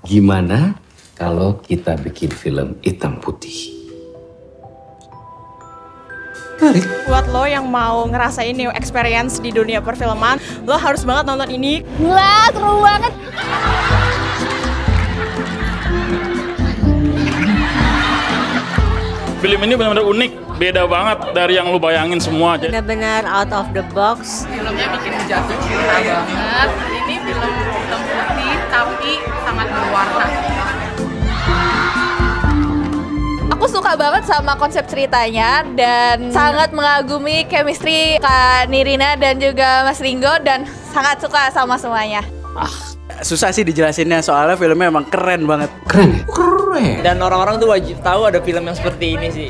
Gimana kalau kita bikin film hitam putih? Buat lo yang mau ngerasain new experience di dunia perfilman, lo harus banget nonton ini. Wah, seru banget. Film ini benar-benar unik, beda banget dari yang lu bayangin semua. Benar-benar out of the box. Filmnya bikin jatuh cinta banget. Ini film hitam putih tapi sangat berwarna. Aku suka banget sama konsep ceritanya dan sangat mengagumi chemistry Kak Nirina dan juga Mas Ringo dan sangat suka sama semuanya. Susah sih dijelasinnya soalnya filmnya emang keren banget. Keren ya? Keren. Dan orang-orang tuh wajib tahu ada film yang seperti ini sih.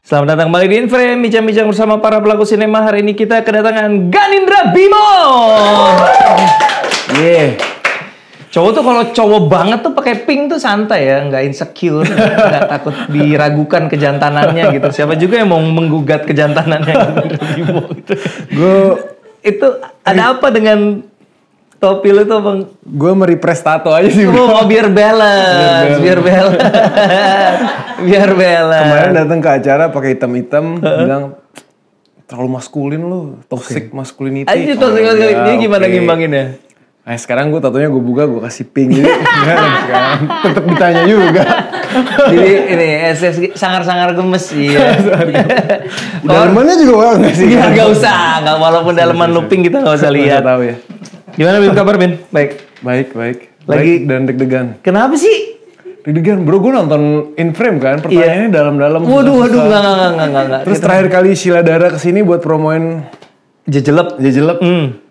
Selamat datang kembali di Inframe, bincang-bincang bersama para pelaku sinema. Hari ini kita kedatangan Ganindra Bimo. Cowok tuh kalau cowok banget tuh pakai pink tuh santai ya, nggak insecure, nggak takut diragukan kejantanannya gitu. Siapa juga yang mau menggugat kejantanannya Ganindra Bimo gitu. Itu ada apa dengan topi lu tuh bang? Gue merepress tato aja sih. Oh, biar balance. Kemarin datang ke acara pakai hitam-hitam, bilang terlalu maskulin lu, toxic masculinity. Aja toxic masculinity, dia gimana ngimbanginnya? Nah sekarang gue tatonya gue buka, gue kasih pink jadi sekarang tetep ditanya juga. Jadi ini SS sangar-sangar gemes sih ya. Dalemannya juga nggak sih? Ya nggak usah, nggak walaupun daleman looping kita nggak usah lihat. Tahu ya. Gimana Bin, kabar Bin? Baik. Lagi dan deg-degan. Kenapa sih? Deg-degan, bro. Gue nonton Inframe kan, pertanyaannya dalam-dalam. Waduh, enggak. Terus terakhir kali Sheila Dara kesini buat promoin Jejelep.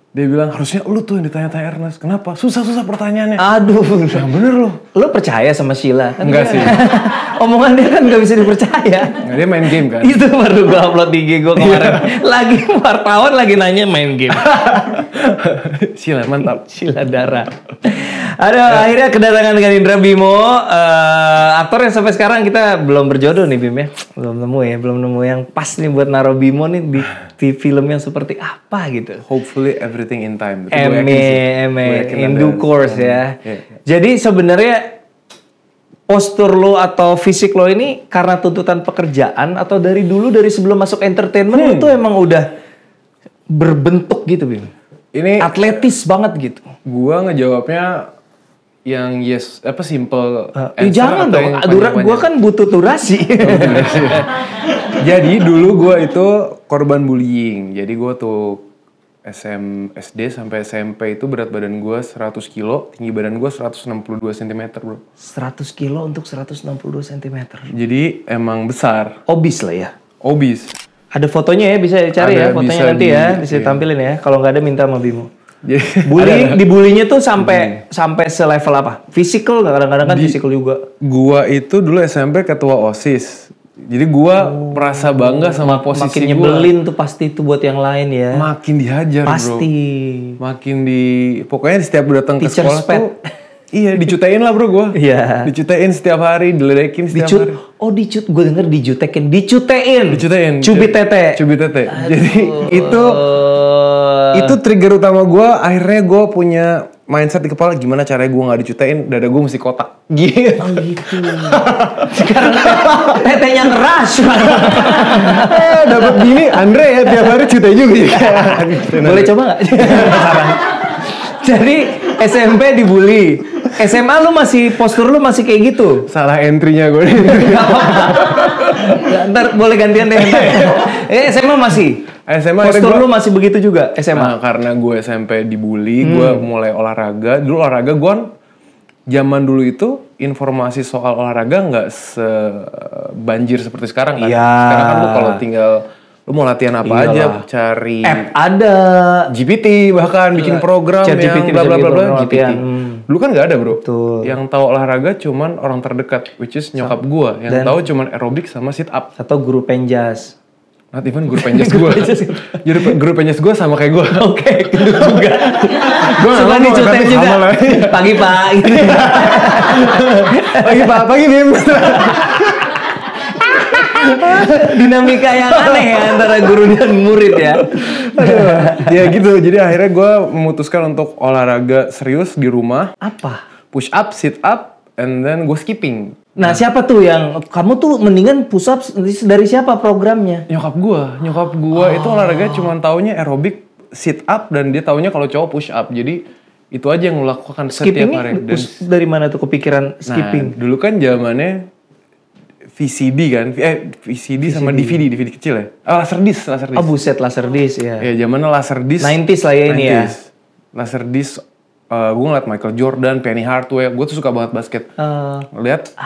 Dia bilang harusnya lu tuh yang ditanya-tanya Ernest. Kenapa? Susah pertanyaannya. Aduh, yang bener loh. Lu percaya sama Sheila? Kan enggak sih. Omongan dia kan gak bisa dipercaya. Nggak, dia main game kan. Itu baru gue upload di IG gue kemarin. Lagi wartawan lagi nanya main game. Sheila mantap. Sheila Dara. Akhirnya kedatangan dengan Ganindra Bimo, aktor yang sampai sekarang kita belum berjodoh nih Bim ya. Belum nemu yang pas nih buat naro Bimo nih di film yang seperti apa gitu. Hopefully everything in time. Amin. In due course ya. Jadi sebenarnya postur lo atau fisik lo ini karena tuntutan pekerjaan atau dari dulu dari sebelum masuk entertainment lo tuh emang udah berbentuk gitu Bim? Ini atletis banget gitu. Gua ngejawabnya yang simple answer. Jangan dong, gua kan butuh durasi. Jadi dulu gua itu korban bullying. Jadi gua tuh SD sampai SMP itu berat badan gue 100 kilo, tinggi badan gue 162 cm bro. 100 kilo untuk 162 cm. Jadi emang besar. Obes lah ya? Obes. Ada fotonya ya, bisa dicari ya fotonya nanti bisa tampilin ya. Kalau nggak ada minta sama Bimo. Dibulinya tuh sampai selevel apa? Physical nggak? Kadang-kadang kan physical juga. Gua itu dulu SMP ketua OSIS. Jadi gua merasa bangga sama posisi makin nyebelin tuh pasti itu buat yang lain ya. Makin dihajar pasti. Bro. Makin pokoknya setiap datang ke sekolah tuh iya dicutein lah bro gua. Iya. Dicutein setiap hari, diledekin setiap hari. Oh gue denger dicutein. Cubit tete. Jadi itu trigger utama gua. Akhirnya gua punya mindset di kepala gimana caranya gue nggak dicutein, dada gue mesti kotak. Gitu. Oh gitu. Sekarang tetenya ngeras. Dapat gini, Andre ya tiap hari cutai juga. Boleh coba nggak? Jadi SMP dibully, SMA lu postur lu masih kayak gitu. Salah entry-nya gue. Gak apa-apa. Ntar boleh gantian deh. SMA masih. Postur lu masih begitu juga SMA? Nah, karena gue SMP dibully, gue mulai olahraga. Dulu olahraga gue zaman dulu itu informasi soal olahraga nggak sebanjir seperti sekarang kan. Sekarang kan lu kalau tinggal lu mau latihan apa aja, cari app ada, GPT bahkan bikin program yang bla bla bla GPT. Dulu kan nggak ada bro. Betul. Yang tahu olahraga cuman orang terdekat, which is nyokap gue. Yang tahu cuman aerobik sama sit up. Atau guru penjas. Not even guru penjas gue. Jadi guru penjas gue sama kayak gue. Oke, gendut juga. Gue suka dicutek juga. Pagi pak. Pagi Bim. Dinamika yang aneh ya antara guru dan murid ya. Ya gitu, jadi akhirnya gue memutuskan untuk olahraga serius di rumah. Apa? Push up, sit up, and then gue skipping. Nah, siapa tuh yang kamu tuh mendingan push up dari siapa programnya? Nyokap gue itu olahraga cuman taunya aerobik, sit up, dan dia taunya kalau cowok push up. Jadi itu aja yang lo lakukan setiap hari. Dan Dari mana tuh kepikiran skipping? Nah, dulu kan zamannya VCD kan, VCD sama DVD kecil ya. Laserdisc. Oh buset, laserdisc ya. Ya zamannya laserdisc. 90s lah ya ini ya. Laserdisc, gue ngeliat Michael Jordan, Penny Hardaway, gue tuh suka banget basket. Lihat,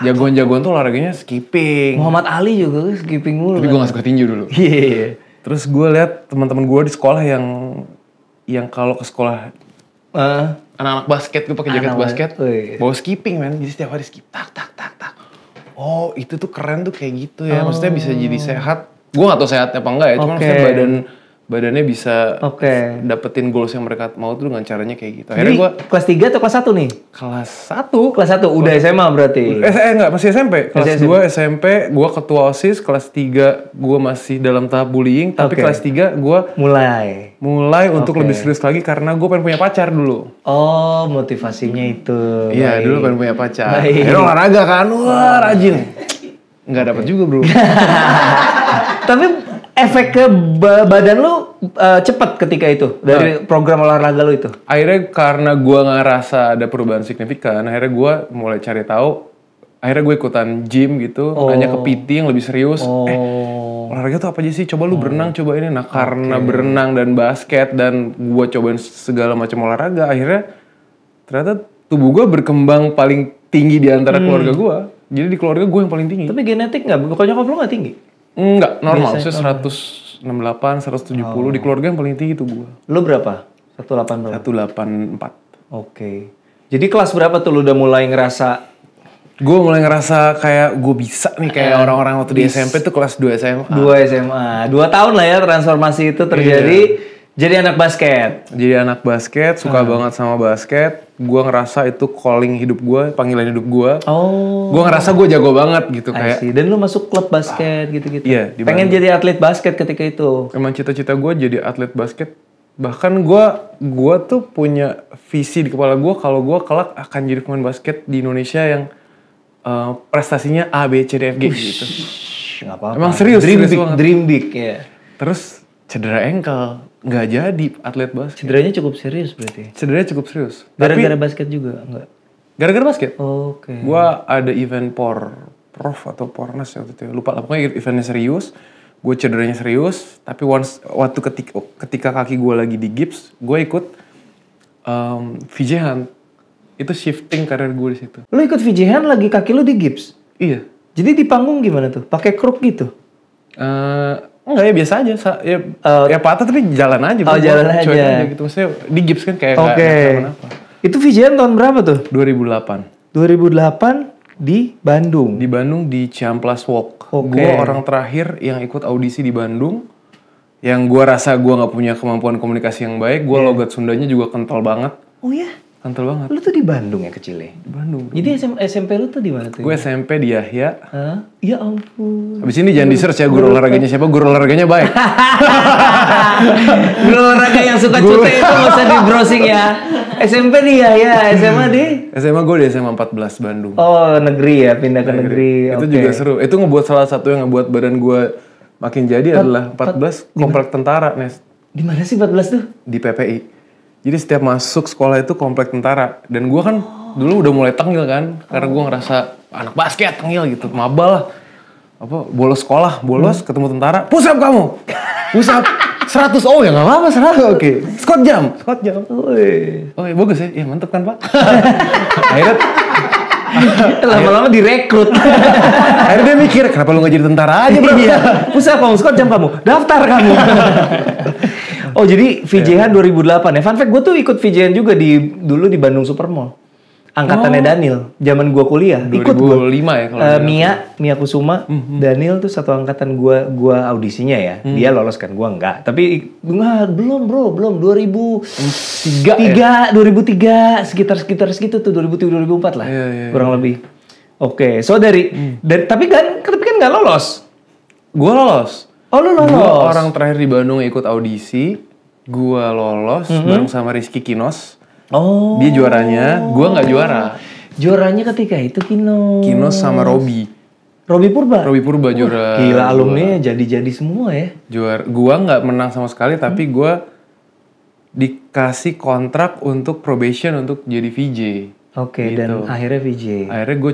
jagoan-jagoan tuh olahraganya skipping. Muhammad Ali juga skipping mulu. Tapi gue gak suka tinju dulu. Iya. Terus gue lihat teman-teman gue di sekolah yang kalau ke sekolah anak-anak basket, gue pakai jaket basket, bawa skipping men, jadi setiap hari skip, tak. Oh itu tuh keren tuh kayak gitu ya, maksudnya bisa jadi sehat. Gue gak tau sehatnya apa enggak ya, cuma maksudnya badannya bisa dapetin goals yang mereka mau tuh dengan caranya kayak gitu. Akhirnya gue kelas 3 atau kelas 1 nih? Kelas 1. Kelas 1, udah SMA berarti? Enggak, masih SMP. Kelas 2 SMP, gue ketua OSIS. Kelas 3 gue masih dalam tahap bullying. Tapi kelas 3 gue mulai untuk lebih serius lagi karena gue pengen punya pacar dulu. Oh, motivasinya itu. Iya, dulu pengen punya pacar. Akhirnya olahraga kan, wah rajin. Nggak dapet juga bro. Tapi efek ke badan lu cepet ketika itu dari program olahraga lu itu. Akhirnya karena gue ngerasa ada perubahan signifikan, akhirnya gue mulai cari tahu. Akhirnya gue ikutan gym gitu, nanya ke PT yang lebih serius. Olahraga tuh apa aja sih? Coba lu berenang, coba ini. Nah karena berenang dan basket dan gue cobain segala macam olahraga, akhirnya ternyata tubuh gue berkembang paling tinggi di antara keluarga gue. Jadi di keluarga gue yang paling tinggi. Tapi genetik nggak? Pokoknya nyokap lu nggak tinggi? Enggak, normal. Maksudnya 168, 170. Di keluarga yang paling tinggi tuh gue. Lu berapa? 184? 184. Oke. Jadi kelas berapa tuh lu udah mulai ngerasa? Gue mulai ngerasa kayak gue bisa nih kayak orang-orang waktu di SMP tuh kelas 2 SMA. 2 SMA. 2 tahun lah ya transformasi itu terjadi. Jadi anak basket. Jadi anak basket, suka banget sama basket. Gue ngerasa itu calling hidup gue, panggilan hidup gue. Gue ngerasa gue jago banget gitu kayak. Dan lu masuk klub basket gitu-gitu. Iya. Pengen jadi atlet basket ketika itu. Emang cita-cita gue jadi atlet basket. Bahkan gue tuh punya visi di kepala gue kalau gue kelak akan jadi pemain basket di Indonesia yang prestasinya A, B, C, D, F, G gitu. Gak apa-apa. Emang serius, dream big ya. Terus cedera ankle, nggak jadi atlet basket. Cederanya cukup serius berarti? Cederanya cukup serius. Gara-gara basket juga? Enggak? Gara-gara basket. Oke. Gua ada event prof atau pornas waktu itu, lupa lah. Pokoknya eventnya serius, gue cederanya serius. Tapi waktu ketika kaki gue lagi di gips, gue ikut VJ Hunt. Itu shifting karir gue di situ. Lu ikut VJ Hunt lagi kaki lu di gips? Iya. Jadi di panggung gimana tuh? Pakai kruk gitu? Enggak ya biasa aja. Ya patah tapi jalan aja. Jalan aja. Gitu. Maksudnya di gips kan kayak nggak kenapa-napa. Itu VJ Hunt tahun berapa tuh? 2008. 2008 di Bandung? Di Bandung di Ciamplas Walk. Gue orang terakhir yang ikut audisi di Bandung. Yang gue rasa gue nggak punya kemampuan komunikasi yang baik. Gue logat Sundanya juga kental banget. Oh ya? Kental banget. Lu tuh di Bandung ya kecilnya? Di Bandung. Jadi SMP lu tuh di mana tuh? Gue SMP di Yahya. Ya ampun. Habis ini jangan di-search ya guru olahraganya siapa. Guru olahraganya baik. Guru olahraga yang suka cute itu gak usah di browsing ya. SMP di Yahya, SMA di? SMA gue di SMA 14 Bandung. Oh negeri ya, pindah ke negeri. Itu juga seru. Itu ngebuat salah satu yang ngebuat badan gue makin jadi adalah 14 komplek tentara, Nes. Di mana sih 14 tuh? Di PPI. Jadi setiap masuk sekolah itu komplek tentara. Dan gue kan dulu udah mulai tengil kan. Karena gue ngerasa anak basket tengil gitu. Maba lah. Bolos sekolah. Bolos ketemu tentara. Push up kamu. Push up 100. Oh ya gak apa-apa 100. Oke. Squat jam. Oh iya bagus ya. Ya mantep kan pak. Akhirnya lama-lama direkrut. Akhirnya dia mikir kenapa lu gak jadi tentara aja bro. Push up kamu. Squat jam kamu. Daftar kamu. Oh jadi VJ-an 2008 ya. Fun fact gue tuh ikut VJ-an juga dulu di Bandung Supermall. Angkatannya Daniel. Zaman gue kuliah. 2005 ikut gue. Ya kalau Mia Kusuma. Daniel tuh satu angkatan gue audisinya ya. Dia lolos kan, gue enggak. Tapi belum 2003 sekitar segitu tuh 2003 2004 lah. Kurang lebih. Oke, so dari tapi kan nggak lolos. Gue lolos. Oh lu lolos. Gue orang terakhir di Bandung yang ikut audisi. Gue lolos bareng sama Rizky Kinos. Oh. Dia juaranya, gue nggak juara. Juaranya ketika itu Kinos. Kinos sama Robi Purba. juara. Gila alumni jadi semua ya. Juara. Gue nggak menang sama sekali, tapi gue dikasih kontrak untuk probation untuk jadi VJ. Oke, gitu. dan akhirnya VJ. Akhirnya gue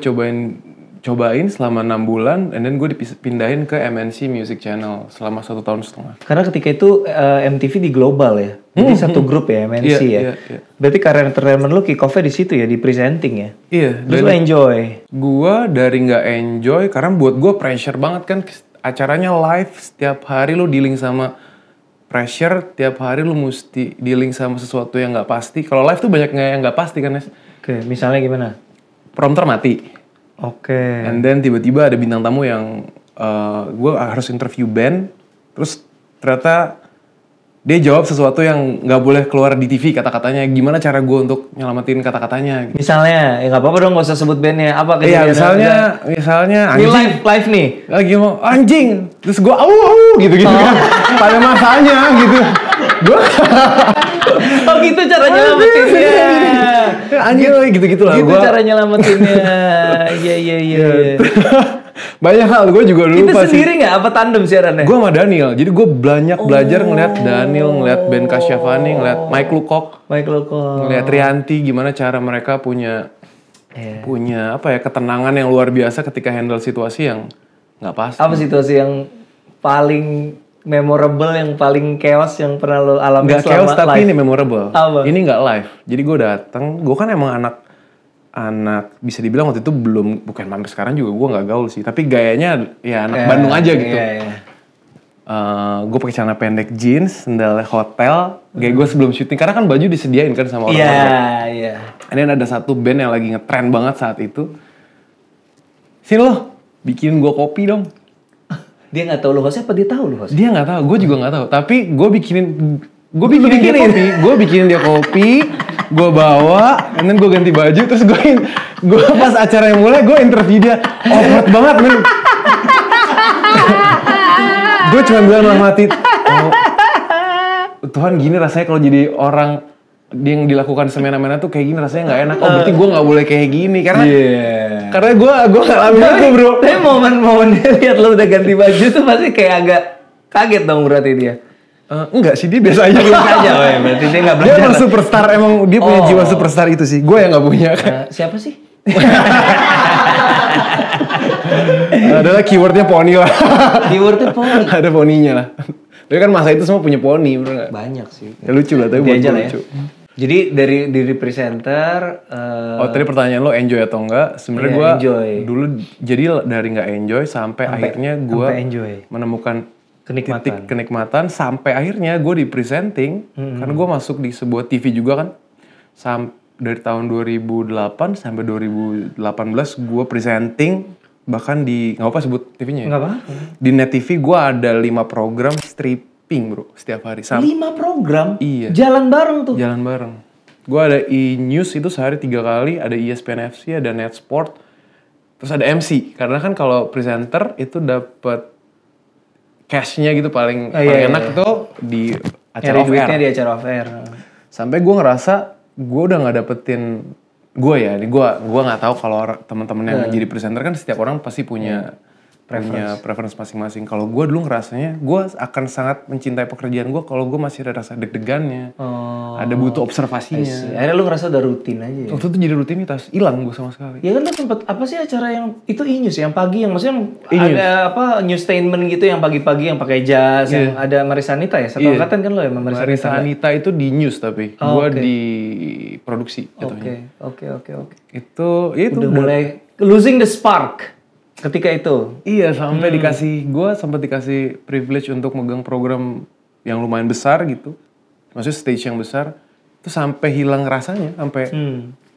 cobain selama 6 bulan, and then gue dipindahin ke MNC Music Channel selama 1,5 tahun. Karena ketika itu MTV di global ya, jadi satu grup ya MNC ya. Iya. Berarti karir entertainment lu kick off-nya di situ ya, di presenting ya. Iya. Terus lu enjoy. Gue dari nggak enjoy karena buat gue pressure banget kan, acaranya live setiap hari lu dealing sama pressure, tiap hari lu mesti dealing sama sesuatu yang nggak pasti. Kalau live tuh banyak yang nggak pasti kan, Nes. Oke, misalnya gimana? Prompter mati. Oke. And then tiba-tiba ada bintang tamu yang gue harus interview band, terus ternyata dia jawab sesuatu yang nggak boleh keluar di TV kata-katanya. Gimana cara gue untuk nyelamatin kata-katanya? Gitu. Misalnya, ya nggak apa-apa dong, nggak usah sebut bandnya. Apa Iya, kejadian? misalnya Ini anjing. live nih. Lagi mau anjing, terus gue gitu kan. Pada masanya gitu. Gue Oh gitu cara nyelamatinnya. anjing gitu-gitu lah. Gitu cara nyelamatinnya. Iya. Banyak hal, gue juga dulu Itu pasti. sendiri nggak? Apa tandem siarannya? Gue sama Daniel, jadi gue banyak belajar ngeliat Daniel, ngeliat Ben Kasyafani, ngeliat Mike Lukok, ngeliat Rianti, gimana cara mereka punya apa ya, ketenangan yang luar biasa ketika handle situasi yang nggak pasti. Apa situasi yang paling memorable, yang paling chaos yang pernah lo alami Nggak selama chaos tapi live? ini memorable. Apa? Ini nggak live, jadi gue datang, gue kan emang anak bisa dibilang waktu itu bukan sampai sekarang juga gue nggak gaul sih, tapi gayanya ya anak Bandung aja gitu. Gue pakai celana pendek jeans, sandal hotel, kayak gue sebelum syuting karena kan baju disediain kan sama orang-orang. Iya. Ini ada satu band yang lagi ngetren banget saat itu. Sini lo, bikin gue kopi dong. Dia nggak tahu lu hostnya apa dia tahu lu host? Dia nggak tahu, gue juga nggak tahu. Tapi gue bikinin dia kopi, gue bawa, and then gue ganti baju, terus gue pas acara yang mulai, gue interview dia, awkward banget men. Gue cuma bilang dalam hati, Tuhan gini rasanya kalau jadi orang yang dilakukan semena-mena tuh kayak gini rasanya nggak enak. Oh berarti gue nggak boleh kayak gini karena gue ngalamin itu bro. Tapi momen-momen dia lihat lu udah ganti baju tuh pasti kayak agak kaget dong berarti dia. Enggak sih, dia biasa aja. Berarti dia nggak belajar. Dia emang superstar, emang dia punya jiwa superstar itu sih. Gue yang nggak punya. Siapa sih? Adalah keywordnya poni lah. Keywordnya poni. Ada poninya lah. Tapi kan masa itu semua punya poni, bro. Banyak sih. Ya lucu lah, tapi buat lucu. Jadi dari presenter. Tadi pertanyaan lo enjoy atau enggak? Sebenarnya gue dulu jadi dari nggak enjoy sampai akhirnya gue menemukan titik kenikmatan sampai akhirnya gue di presenting karena gue masuk di sebuah TV juga kan. Dari tahun 2008 sampai 2018 gue presenting, bahkan di nggak apa sebut TV-nya ya? Nggak apa. Di Net TV gue ada 5 program stripping bro setiap hari. 5 program? Iya. Jalan bareng tuh? Jalan bareng. Gue ada E-News itu sehari 3 kali, ada ESPN FC, ada Net Sport, terus ada MC. Karena kan kalau presenter itu dapat cash-nya gitu paling enak itu di acara off-air. Di acara off-air. Sampai gue ngerasa gue udah nggak dapetin gue nggak tahu kalau teman-teman yang jadi presenter kan setiap orang pasti punya preference masing-masing. Kalau gue dulu ngerasanya gue akan sangat mencintai pekerjaan gue kalau gue masih ada rasa deg-degannya, ada butuh observasinya. Akhirnya lu ngerasa udah rutin aja ya? Waktu itu jadi rutinitas, hilang gue sama sekali. Ya kan lu sempet apa sih acara yang itu E-News yang pagi, yang maksudnya ada apa news statement gitu yang pagi-pagi yang pakai jas, yang ada Marissa Anita ya? Satu angkatan kan lo ya sama Marissa Anita itu di news tapi gue di produksi. Oke. Itu udah mulai losing the spark. Ketika itu? Iya, sampai sempat dikasih privilege untuk megang program yang lumayan besar gitu. Maksudnya stage yang besar. Itu sampai hilang rasanya, sampai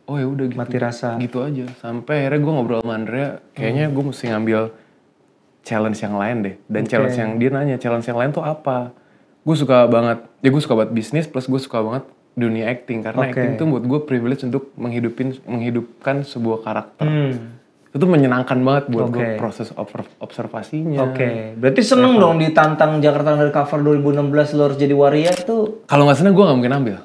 oh ya udah gitu. Mati rasa. Gitu aja. Sampai akhirnya gue ngobrol sama Andrea, kayaknya gue mesti ngambil challenge yang lain deh. Dan challenge yang dia nanya, challenge yang lain tuh apa? Gue suka banget bisnis plus gue suka banget dunia acting. Karena acting tuh buat gue privilege untuk menghidupkan sebuah karakter. Itu menyenangkan banget buat gue Oke. proses observasinya. Oke, berarti seneng dong ditantang Jakarta Undercover 2016 lo harus jadi waria tuh. Kalau nggak seneng gue nggak mungkin ambil.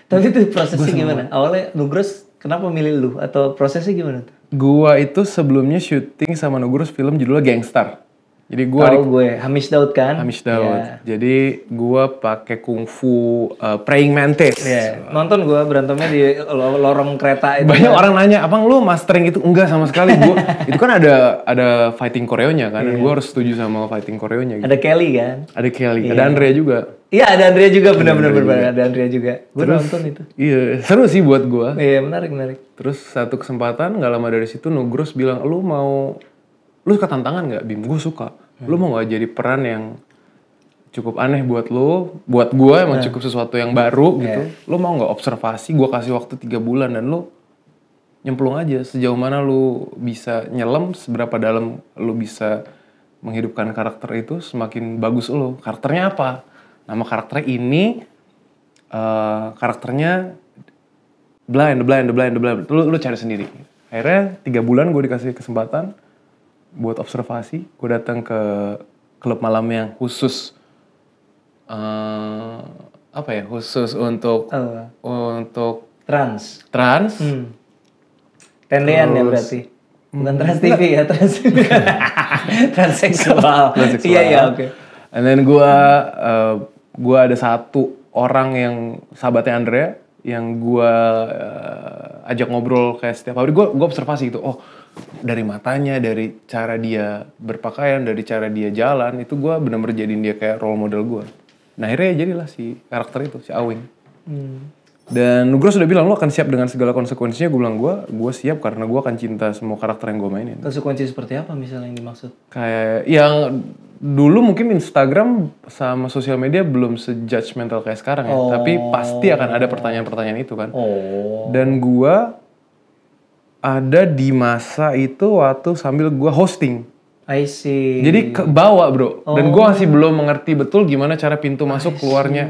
Tapi itu prosesnya gimana? Awalnya Nugros kenapa milih lu atau prosesnya gimana tuh? Gua itu sebelumnya syuting sama Nugros film judulnya Gangstar. Jadi gua Tahu gue, Hamish Daud kan? Hamish Daud. Iya. Jadi gua pakai kungfu praying mantis. Iya. Nonton gue berantemnya di lorong kereta itu. Banyak orang nanya, "Abang lu mastering itu?" Enggak sama sekali. Gua itu kan ada fighting koreonya kan. Dan gua harus setuju sama fighting koreonya gitu. Ada Kelly kan? Ada Kelly, ada Andrea juga. Iya, ada Andrea juga, benar-benar ada Andrea juga. Gue nonton itu. Iya, seru sih buat gua. Iya, menarik. Terus satu kesempatan nggak lama dari situ Nugros bilang, lu suka tantangan nggak, Bim? Gue suka. Lu mau nggak jadi peran yang cukup aneh buat lu, buat gue emang cukup sesuatu yang baru gitu. Lu mau nggak observasi? Gue kasih waktu 3 bulan dan lu nyemplung aja sejauh mana lu bisa nyelam, seberapa dalam lu bisa menghidupkan karakter itu, semakin bagus lu. Karakternya apa? Nama karakternya ini, karakternya blind. Lu cari sendiri. Akhirnya 3 bulan gue dikasih kesempatan buat observasi. Gue datang ke klub malam yang khusus khusus untuk trans. Tendean ya berarti. Bukan Trans TV ya, transseksual. Iya, oke. And then gue ada satu orang yang sahabatnya Andrea yang gue ajak ngobrol kayak setiap hari. Gue observasi gitu. Oh, dari matanya, dari cara dia berpakaian, dari cara dia jalan, itu gue benar-benar jadiin dia kayak role model gue. Nah akhirnya jadilah si karakter itu, si Awing. Dan Nugros sudah bilang, lo akan siap dengan segala konsekuensinya. Gue bilang, gue siap karena gue akan cinta semua karakter yang gue mainin. Konsekuensi seperti apa misalnya yang dimaksud? Kayak yang dulu mungkin Instagram sama sosial media belum se-judgmental kayak sekarang ya. Tapi pasti akan ada pertanyaan-pertanyaan itu kan. Dan gue ada di masa itu waktu sambil gue hosting. I see. Jadi ke bawah bro. Dan gue masih belum mengerti betul gimana cara pintu masuk keluarnya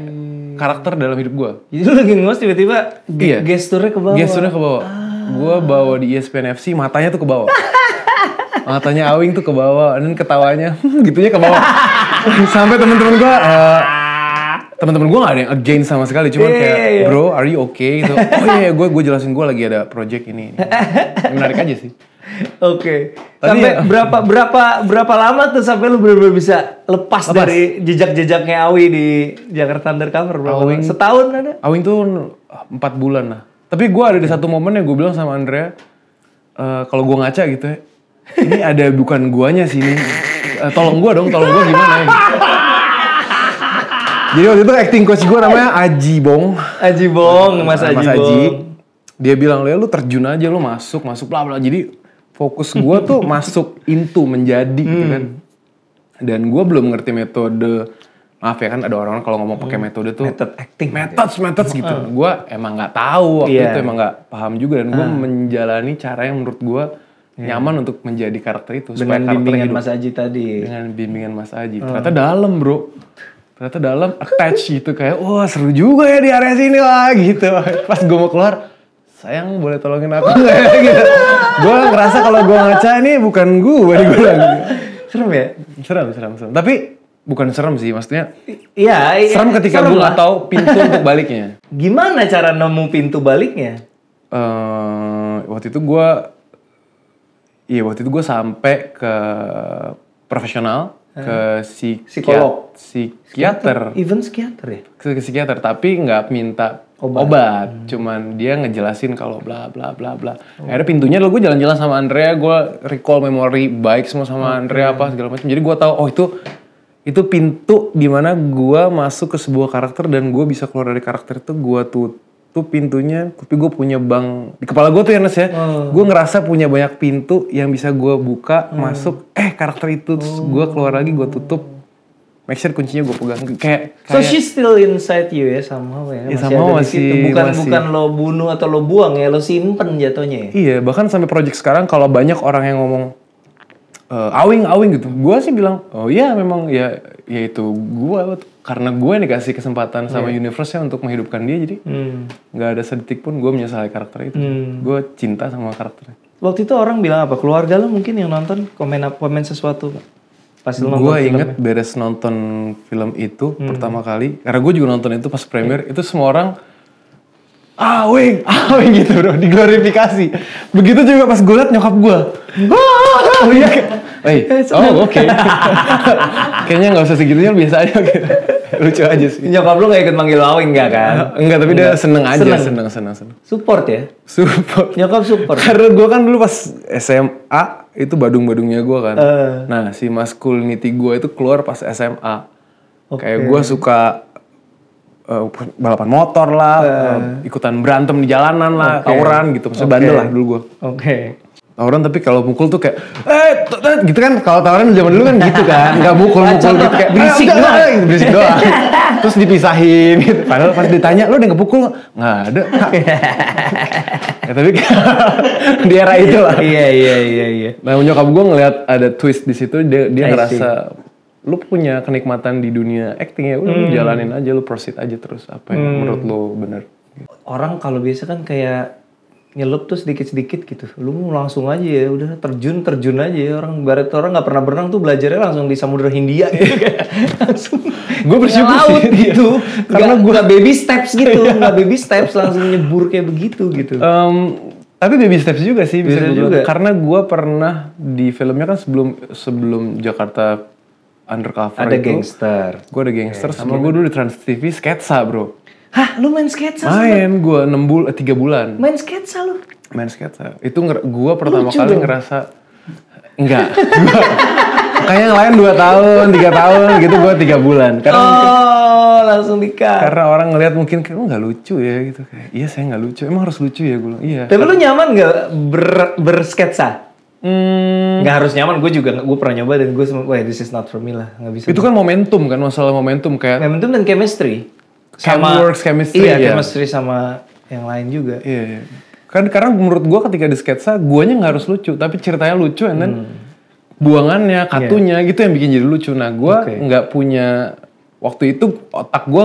karakter dalam hidup gue. Jadi lu lagi ngos tiba-tiba gesturnya ke bawah. Gesturnya ke bawah. Gue bawa di ESPN FC, matanya tuh ke bawah. Matanya Awing tuh ke bawah. Dan ketawanya gitunya ke bawah. Sampai temen-temen gue... teman-teman gue gak ada yang against sama sekali, cuman kayak bro, are you okay? Gitu. Oh iya, gue jelasin gue lagi ada project ini. Menarik aja sih. Oke. Sampai berapa lama tuh sampai lu benar-benar bisa lepas dari jejak-jejaknya Awi di Jakarta Undercover? Setahun ada? Awing tuh 4 bulan lah. Tapi gue ada di satu momen yang gue bilang sama Andrea, kalau gue ngaca gitu ya, ini ada bukan guanya sih ini. Tolong gue gimana ya? Jadi waktu itu acting coach gue namanya Aji Bong, Mas Aji. Dia bilang, lu terjun aja, lu masuk bla bla. Jadi fokus gue tuh masuk into menjadi gitu kan. Dan gue belum ngerti metode. Maaf ya kan ada orang kalau ngomong pakai metode tuh Method acting. Methods gitu. Gue emang nggak tahu waktu itu, emang nggak paham juga, dan gue menjalani cara yang menurut gue nyaman untuk menjadi karakter itu. Dengan bimbingan Mas Aji tadi. Dengan bimbingan Mas Aji. Ternyata dalam bro. Ternyata dalam attach gitu, kayak wah seru juga ya di area sini lah gitu. Pas gue mau keluar, sayang boleh tolongin aku nggak ya gitu. Gue ngerasa kalau gue ngaca ini bukan gue lagi. Serem ya? Serem. Tapi bukan serem sih, maksudnya. Iya. Serem ketika gue nggak tahu pintu untuk baliknya. Gimana cara nemu pintu baliknya? Waktu itu gue sampai ke profesional. Ke psikiater. Even psikiater ya? Ke psikiater, tapi nggak minta obat. Cuman dia ngejelasin kalau bla bla bla bla. Akhirnya pintunya gue jalan-jalan sama Andrea, gue recall memori baik semua sama Andrea apa segala macam. Jadi gue tahu itu pintu di mana gue masuk ke sebuah karakter dan gue bisa keluar dari karakter itu. Gue tutup pintunya, tapi gue punya bank di kepala gue tuh ya Nes ya. Gue ngerasa punya banyak pintu yang bisa gue buka, masuk, karakter itu, terus gue keluar lagi, gue tutup, make sure kuncinya gue pegang. So she's still inside you ya, somehow ya? Bukan lo bunuh atau lo buang ya, lo simpen jatuhnya ya? Iya, bahkan sampai project sekarang kalau banyak orang yang ngomong Awing gitu, gue sih bilang, oh iya memang ya itu gue, karena gue dikasih kesempatan sama universe-nya untuk menghidupkan dia, jadi nggak ada sedetik pun gue menyesali karakter itu. Gue cinta sama karakternya. waktu itu orang bilang apa? Keluarga lu mungkin yang nonton komen sesuatu nggak? Pas lu nonton Gue filmnya. inget beres nonton film itu pertama kali, karena gue juga nonton itu pas premier, itu semua orang Wing gitu bro, diglorifikasi. Begitu juga pas gue liat nyokap gue. Oke. Kayaknya nggak usah segitunya, biasa aja gitu. Lucu aja sih. Nyokap lu gak ikut manggil Awing nggak kan? Enggak, tapi dia seneng aja, seneng. Support ya? Support. Nyokap support. Karena gue kan dulu pas SMA itu badung-badungnya gue kan. Nah si masculinity gue itu keluar pas SMA. Kayak gue suka balapan motor lah, ikutan berantem di jalanan lah, tawuran gitu. Maksudnya bandel lah dulu gue. Tawuran tapi kalau mukul tuh kayak gitu kan, kalau tawuran zaman dulu kan gitu kan, nggak mukul gitu kayak berisik doang. Terus dipisahin gitu. Padahal pas ditanya lu udah ngepukul nggak ada. Ya, tapi di era itu lah. Iya. Nah nyokap gue ngeliat ada twist di situ, dia ngerasa lu punya kenikmatan di dunia acting ya, udah lu jalanin aja, lu proceed aja terus apa yang menurut lu bener. Orang kalau biasa kan kayak nyelup tuh sedikit-sedikit gitu. Lu langsung aja ya, udah terjun aja ya. Orang barat orang nggak pernah berenang tuh belajarnya langsung di Samudra Hindia gitu. Langsung gue bersyukur laut gitu. Karena gue nggak baby steps gitu, nggak baby steps langsung nyebur kayak begitu gitu. Tapi baby steps juga sih bisa juga. Karena gue pernah di filmnya kan sebelum Jakarta Undercover ada itu, gangster. Gue ada gangster. Sama gue dulu di Trans TV sketsa bro. Hah, lu main sketsa? Main, gue 3 bulan. Main sketsa lu? Main sketsa. Itu gue pertama Lucu kali dong. ngerasa enggak. Kayaknya yang lain 2 tahun, 3 tahun gitu, gue 3 bulan. Karena langsung di-cut. Karena orang ngeliat mungkin kayak lu nggak lucu ya gitu. Kayak, iya saya nggak lucu. Emang harus lucu ya gue bilang. Iya. Tapi lu nyaman nggak bersketsa? Nggak harus nyaman, gue pernah nyoba dan gue wah this is not for me lah, nggak bisa. Itu kan momentum kan, masalah momentum kayak. Momentum dan chemistry. Chemistry iya, ya. chemistry sama yang lain juga. Iya. Kan karena menurut gue ketika di sketsa, guanya nggak harus lucu, tapi ceritanya lucu, and then buangannya, katunya gitu yang bikin jadi lucu. Nah gue nggak punya waktu itu, otak gue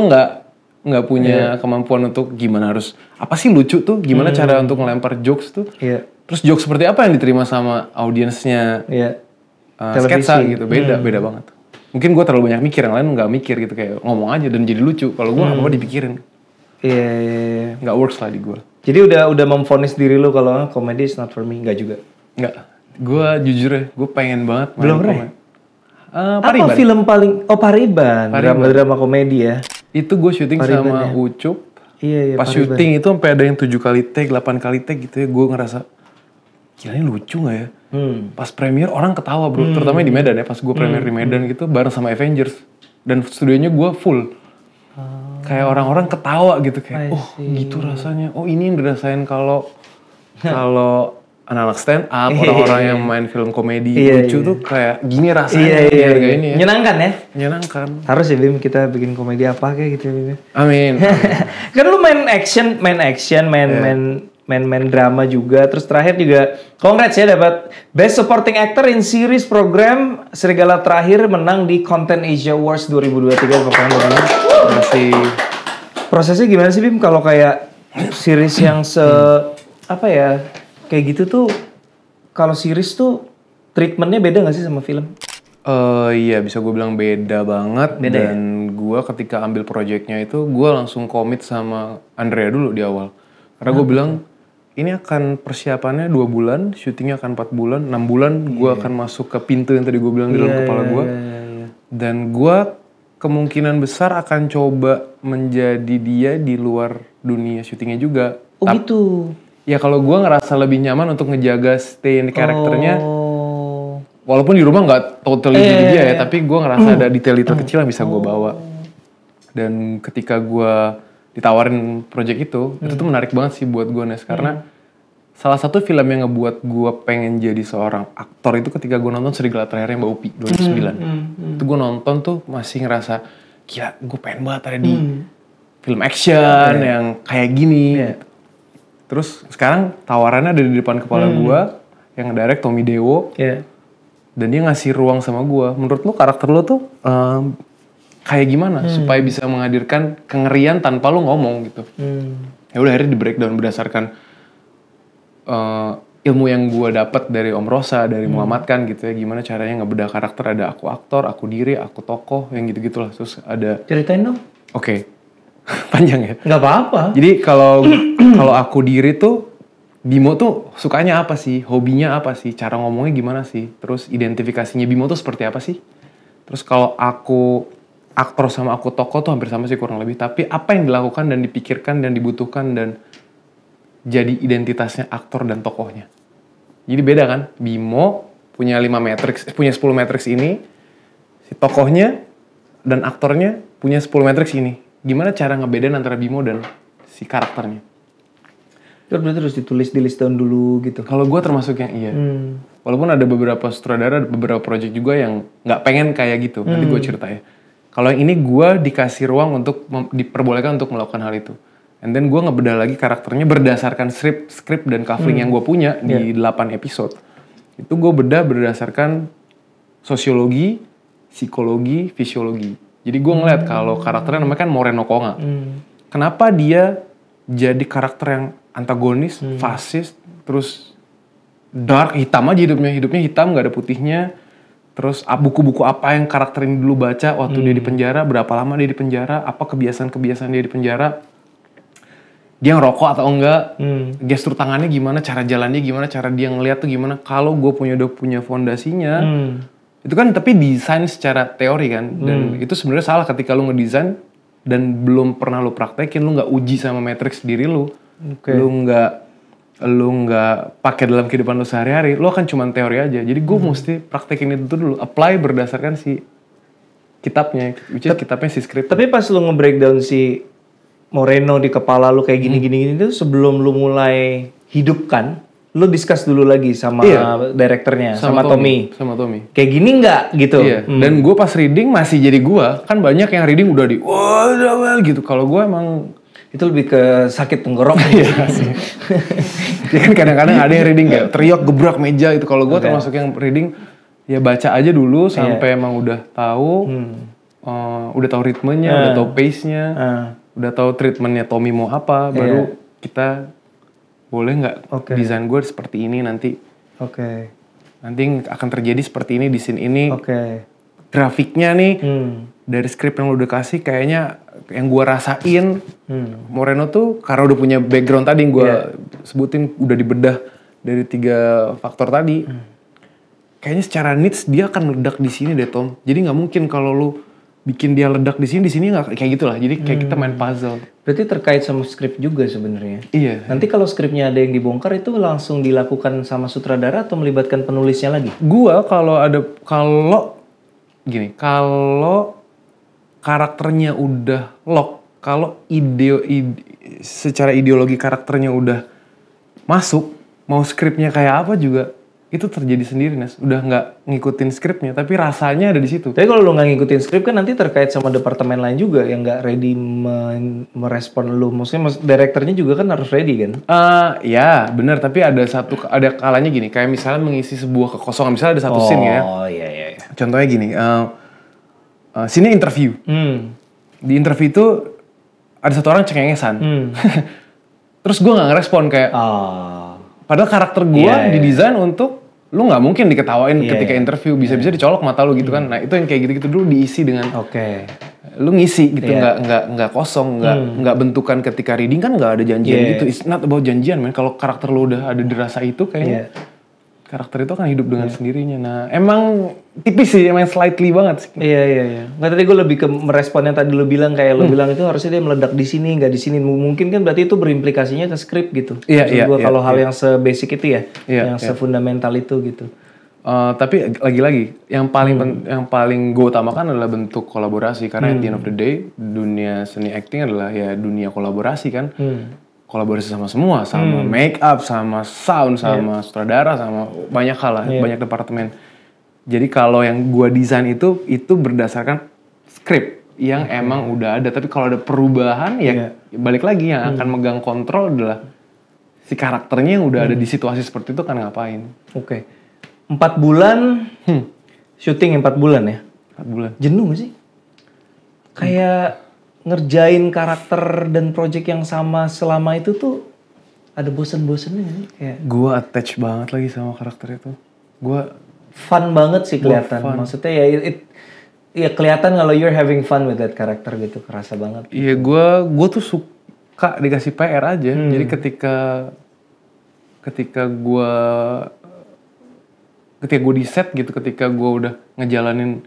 nggak punya kemampuan untuk gimana harus apa sih lucu tuh, gimana cara untuk ngelempar jokes tuh. Terus jokes seperti apa yang diterima sama audiensnya sketsa gitu, beda banget. Mungkin gue terlalu banyak mikir, yang lain nggak mikir gitu, kayak ngomong aja dan jadi lucu. Kalau gue apa-apa dipikirin. Iya. Nggak works lah di gue. Jadi udah memvonis diri lu kalau komedi is not for me, nggak juga? Nggak. Gue jujur ya, gue pengen banget main belum komedi. Apa film paling Pariban. Drama komedi ya? Itu gue syuting sama Ucup. Iya. Pas syuting itu sampai ada yang 7 kali take, 8 kali take gitu ya, gue ngerasa gila ini lucu gak ya? Pas premier orang ketawa bro, terutama di Medan ya, pas gue premier di Medan gitu bareng sama Avengers. Dan studionya gue full. Kayak orang-orang ketawa gitu, kayak gitu rasanya. Oh ini yang dirasain kalau anak-anak stand up, orang-orang yang main film komedi lucu tuh kayak gini rasanya. Ini ya. Menyenangkan ya? Menyenangkan. Harus ya Bim kita bikin komedi apa kayak gitu ya Bim. Amin. Kan lu main action, main drama juga. Terus terakhir juga congrats ya dapat Best Supporting Actor in Series Program Serigala Terakhir, menang di Content Asia Awards 2023. Terima kasih. Prosesnya gimana sih Bim kalau kayak series yang kayak gitu tuh, kalau series tuh treatmentnya beda gak sih sama film? Iya bisa gue bilang beda banget. Dan gue ketika ambil proyeknya itu gue langsung komit sama Andrea dulu di awal. Karena gue bilang ini akan persiapannya 2 bulan, syutingnya akan 4 bulan, 6 bulan gue akan masuk ke pintu yang tadi gue bilang di dalam kepala gue. Dan gue kemungkinan besar akan coba menjadi dia di luar dunia syutingnya juga. Gitu? Ya kalau gue ngerasa lebih nyaman untuk ngejaga stay in karakternya. Walaupun di rumah nggak totally jadi dia ya, tapi gue ngerasa ada detail-detail kecil yang bisa gue bawa. Dan ketika gue ditawarin project itu tuh menarik banget sih buat gue Nes, karena salah satu film yang ngebuat gue pengen jadi seorang aktor itu ketika gue nonton Serigala Terakhir Mbak Upi 2009. Itu gue nonton tuh masih ngerasa gila gue pengen banget ada di film action yang kayak gini. Terus sekarang tawarannya ada di depan kepala gue, yang direct Tommy Dewo, dan dia ngasih ruang sama gue. Menurut lo karakter lo tuh kayak gimana supaya bisa menghadirkan kengerian tanpa lo ngomong gitu? Ya udah akhirnya di breakdown berdasarkan ilmu yang gue dapat dari Om Rosa, dari Muhammad kan gitu ya, gimana caranya ngebedah karakter. Ada aku aktor, aku diri, aku tokoh, yang gitu-gitulah. Terus ada Ceritain dong. Oke. Panjang ya? Nggak apa-apa. Jadi kalau aku diri tuh, Bimo tuh sukanya apa sih? Hobinya apa sih? Cara ngomongnya gimana sih? Terus identifikasinya Bimo tuh seperti apa sih? Terus kalau aku aktor sama aku tokoh tuh hampir sama sih kurang lebih. Tapi apa yang dilakukan dan dipikirkan dan dibutuhkan dan jadi identitasnya aktor dan tokohnya. Jadi beda kan? Bimo punya 5 matrix, punya 10 matrix ini. Si tokohnya dan aktornya punya 10 matrix ini. Gimana cara ngebedain antara Bimo dan si karakternya? Itu berarti harus ditulis di list down dulu gitu. Kalau gue termasuk yang iya. Walaupun ada beberapa sutradara, beberapa project juga yang nggak pengen kayak gitu. Nanti gue cerita ya. Kalau yang ini gue dikasih ruang untuk diperbolehkan untuk melakukan hal itu. And then gue ngebedah lagi karakternya berdasarkan skrip dan coupling yang gue punya di 8 episode. Itu gue bedah berdasarkan sosiologi, psikologi, fisiologi. Jadi gue ngeliat kalau karakternya namanya kan Moreno Konga. Kenapa dia jadi karakter yang antagonis, fasis, terus dark, hitam aja hidupnya hitam, gak ada putihnya. Terus buku-buku apa yang karakter ini dulu baca waktu dia di penjara, berapa lama dia di penjara, apa kebiasaan-kebiasaan dia di penjara. Dia ngerokok atau enggak, gestur tangannya gimana, cara jalannya gimana, cara dia ngeliat tuh gimana. Kalau gue udah punya fondasinya, itu kan tapi desain secara teori kan. Dan itu sebenarnya salah ketika lu ngedesain dan belum pernah lu praktekin, lu nggak uji sama matriks diri lu. Lu nggak pakai dalam kehidupan lu sehari-hari, lu akan cuma teori aja. Jadi gue mesti praktekin itu dulu, apply berdasarkan si kitabnya, which is kitabnya si skrip. Tapi pas lu nge-breakdown si Moreno di kepala lu kayak gini itu sebelum lu mulai hidupkan, lu discuss dulu lagi sama direkturnya, sama Tommy. Sama Tommy. Kayak gini nggak gitu? Iya. Dan gue pas reading masih jadi gue, kan banyak yang reading udah wah gitu. Kalau gue emang itu lebih ke sakit tenggorokan. Ya kan kadang-kadang ada yang reading kayak teriak gebrak meja itu. Kalau gue termasuk yang reading ya baca aja dulu sampai emang udah tahu, udah tahu ritmenya, udah tahu pace-nya, udah tahu treatmentnya Tommy mau apa, baru kita boleh nggak desain gue seperti ini nanti. Nanti akan terjadi seperti ini di scene ini. Grafiknya nih dari skrip yang lo udah kasih kayaknya yang gue rasain Moreno tuh karena udah punya background tadi yang gue sebutin udah dibedah dari 3 faktor tadi. Kayaknya secara needs dia akan meledak di sini deh Tom. Jadi nggak mungkin kalau lu bikin dia ledak di sini nggak kayak gitulah. Jadi kayak kita main puzzle. Berarti terkait sama skrip juga sebenarnya. Iya. Nanti kalau skripnya ada yang dibongkar itu langsung dilakukan sama sutradara atau melibatkan penulisnya lagi? Gua kalau karakternya udah lock, kalau secara ideologi karakternya udah masuk, mau skripnya kayak apa juga itu terjadi sendiri, Nas. Udah nggak ngikutin skripnya, tapi rasanya ada di situ. Tapi kalau lo nggak ngikutin skrip kan nanti terkait sama departemen lain juga yang nggak ready merespon lo. Maksudnya direkturnya juga kan harus ready kan? Ya benar. Tapi ada kalanya gini, kayak misalnya mengisi sebuah kekosongan. Misalnya ada satu scene ya. Oh iya. Contohnya gini, scene interview. Di interview itu ada satu orang cengengesan. Terus gue nggak ngerespon kayak. Padahal karakter gue didesain untuk lu nggak mungkin diketawain ketika interview, bisa-bisa dicolok mata lu gitu kan. Nah itu yang kayak gitu-gitu dulu diisi dengan lu ngisi gitu, nggak kosong, nggak bentukan ketika reading kan nggak ada janjian gitu. It's not about janjian, man. Kalau karakter lu udah ada dirasa itu kayaknya karakter itu akan hidup dengan sendirinya. Nah emang tipis sih, emang slightly banget sih. Iya. Nggak, tadi gue lebih ke merespon yang tadi lu bilang, kayak lu bilang itu harusnya dia meledak di sini, nggak di sini. Mungkin kan berarti itu berimplikasinya ke skrip gitu. Iya. Kalau hal yang sebasic itu yang sefundamental itu gitu. Tapi lagi-lagi yang paling gue utamakan adalah bentuk kolaborasi, karena at the end of the day dunia seni acting adalah ya dunia kolaborasi kan. Kolaborasi sama semua, sama make up, sama sound, sama sutradara, sama banyak hal lah, banyak departemen. Jadi kalau yang gua desain itu berdasarkan skrip yang emang udah ada. Tapi kalau ada perubahan ya balik lagi, yang akan megang kontrol adalah si karakternya yang udah ada di situasi seperti itu kan ngapain. 4 bulan syuting 4 bulan ya? 4 bulan. Jenuh gak sih? Kayak ngerjain karakter dan project yang sama selama itu tuh ada bosen-bosennya nih kayak. Gue attach banget lagi sama karakter itu. Gue fun banget sih kelihatan. fun. Maksudnya ya ya kelihatan kalau you're having fun with that karakter gitu, kerasa banget. Iya, gue tuh suka dikasih PR aja. Jadi ketika gue di set gitu, ketika gue udah ngejalanin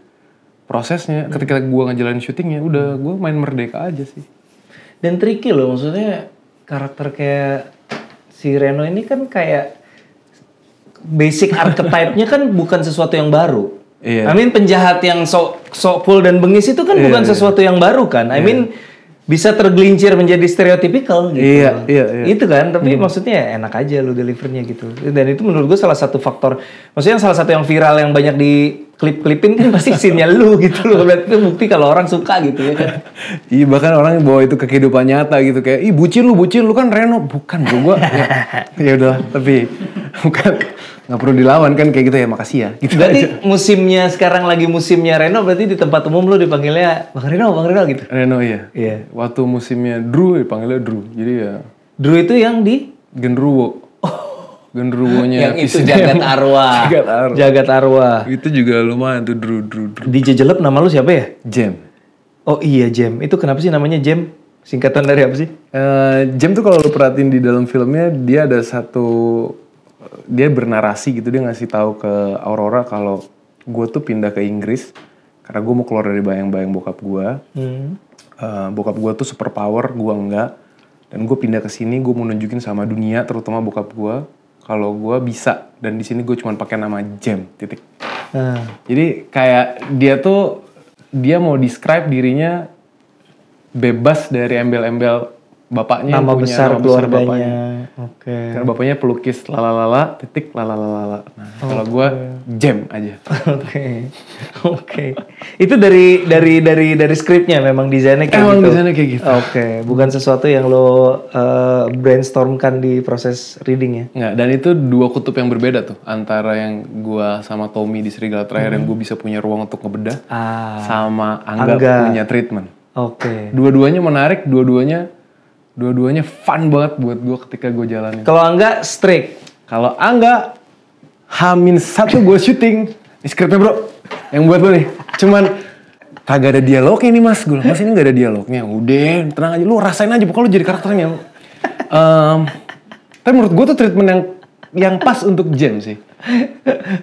prosesnya, ketika gue ngejalanin syutingnya, udah gue main merdeka aja sih. Dan tricky loh, maksudnya karakter kayak si Reno ini kan kayak basic archetype-nya kan bukan sesuatu yang baru. Iya. I mean penjahat yang sok cool dan bengis itu kan bukan sesuatu yang baru kan. I mean bisa tergelincir menjadi stereotypical gitu. Iya. Itu kan, tapi maksudnya enak aja lu delivernya gitu. Dan itu menurut gue salah satu faktor, maksudnya salah satu yang viral yang banyak di klip-klipin kan pasti scene-nya lu gitu loh. Berarti itu bukti kalau orang suka gitu ya kan. Iya, bahkan orang bawa itu ke kehidupan nyata gitu, kayak ih bucin lu kan Reno. Bukan gue ya udah, tapi bukan, nggak perlu dilawan kan kayak gitu ya, makasih ya gitu. Berarti aja. musimnya sekarang lagi musimnya Reno, berarti di tempat umum lu dipanggilnya Bang Reno gitu. Reno iya. Waktu musimnya Drew dipanggilnya Drew. Jadi ya Drew itu yang di Genderuwo. Genderuwonya yang itu Jagat Arwah. Jagat Arwah. Itu juga lumayan tuh Drew. Di Jejelep nama lu siapa ya? Jem. Oh iya Jem. Itu kenapa sih namanya Jem? Singkatan dari apa sih? Jem tuh kalau lu perhatiin di dalam filmnya, dia ada dia bernarasi gitu, dia ngasih tahu ke Aurora kalau gue tuh pindah ke Inggris karena gue mau keluar dari bayang-bayang bokap gue. Bokap gue tuh super power, gue enggak. Dan gue pindah ke sini, gue mau nunjukin sama dunia, terutama bokap gue, kalau gue bisa. Dan di sini gue cuma pakai nama Jem, titik. Jadi kayak dia mau describe dirinya bebas dari embel-embel bapaknya, nama besar keluarganya. Bapaknya. Oke. Karena bapaknya pelukis lalalala, titik lalalala. Nah, kalau gue Jem aja. Oke. Itu dari skripnya memang desainnya kayak gitu. Desainnya kayak gitu. Oke, bukan sesuatu yang lo brainstormkan di proses reading ya. Nggak, dan itu dua kutub yang berbeda tuh, antara yang gue sama Tommy di Serigala Terakhir yang gue bisa punya ruang untuk ngebedah, sama Angga punya treatment. Oke. Dua-duanya menarik, dua-duanya fun banget buat gue ketika gue jalanin. Kalau Angga strict. Kalau Angga H-1 gue syuting. Ini skripnya bro, yang buat lo nih. Cuman kagak ada dialognya nih mas. Gue bilang, mas ini gak ada dialognya. Udah, tenang aja. Lu rasain aja pokoknya lu jadi karakternya. Tapi menurut gue tuh treatment yang pas untuk Jem sih.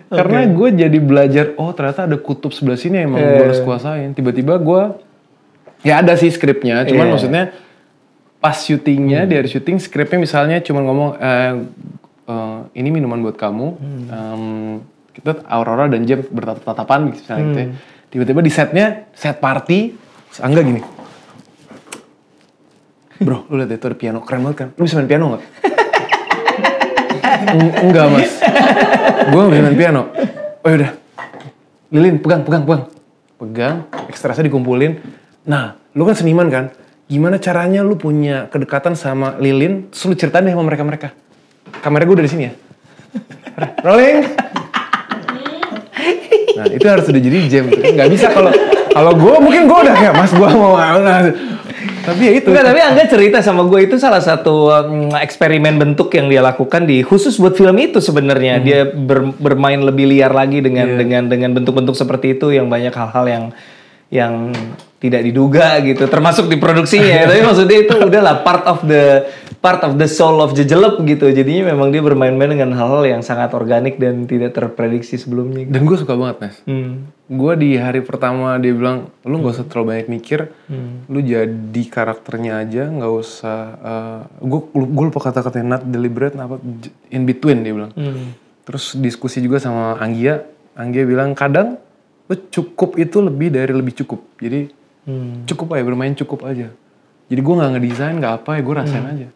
Karena gue jadi belajar, oh ternyata ada kutub sebelah sini yang emang gue harus kuasain. Tiba-tiba gue, ya ada sih skripnya. Cuman maksudnya pas syutingnya, di hari syuting, skripnya misalnya cuma ngomong, ini minuman buat kamu, kita Aurora dan Jem bertatapan gitu, misalnya gitu ya. Tiba-tiba di setnya, set party, Angga gini, bro, lu lihat itu ada piano, keren banget kan, lu bisa main piano gak? Enggak mas, gue gak bisa main piano. Oh yaudah, Lilin pegang, ekstrasnya dikumpulin. Nah, lu kan seniman kan, gimana caranya lu punya kedekatan sama Lilin, terus lu ceritain deh sama mereka-mereka. Kamera gue dari sini ya. Rolling. Nah, itu harus udah jadi Jem. Nggak bisa kalau gue mungkin gue udah kayak mas gue mau. Tapi ya itu. Enggak, tapi Angga cerita sama gue itu salah satu eksperimen bentuk yang dia lakukan di khusus buat film itu sebenarnya. Dia bermain lebih liar lagi dengan bentuk-bentuk seperti itu yang banyak hal-hal yang tidak diduga gitu, termasuk di produksinya. Tapi maksudnya itu udahlah part of the soul of Jejelep gitu. Jadinya memang dia bermain-main dengan hal-hal yang sangat organik dan tidak terprediksi sebelumnya. Dan gue suka banget mas. Gue di hari pertama dia bilang, lu nggak usah terlalu banyak mikir, lu jadi karakternya aja, nggak usah. Gue lupa kata-katanya, not deliberate, apa in between dia bilang. Terus diskusi juga sama Anggia bilang kadang lu cukup itu lebih dari lebih cukup. Jadi cukup aja, bermain cukup aja. Jadi gue gak ngedesain, gak apa ya, gue rasain aja.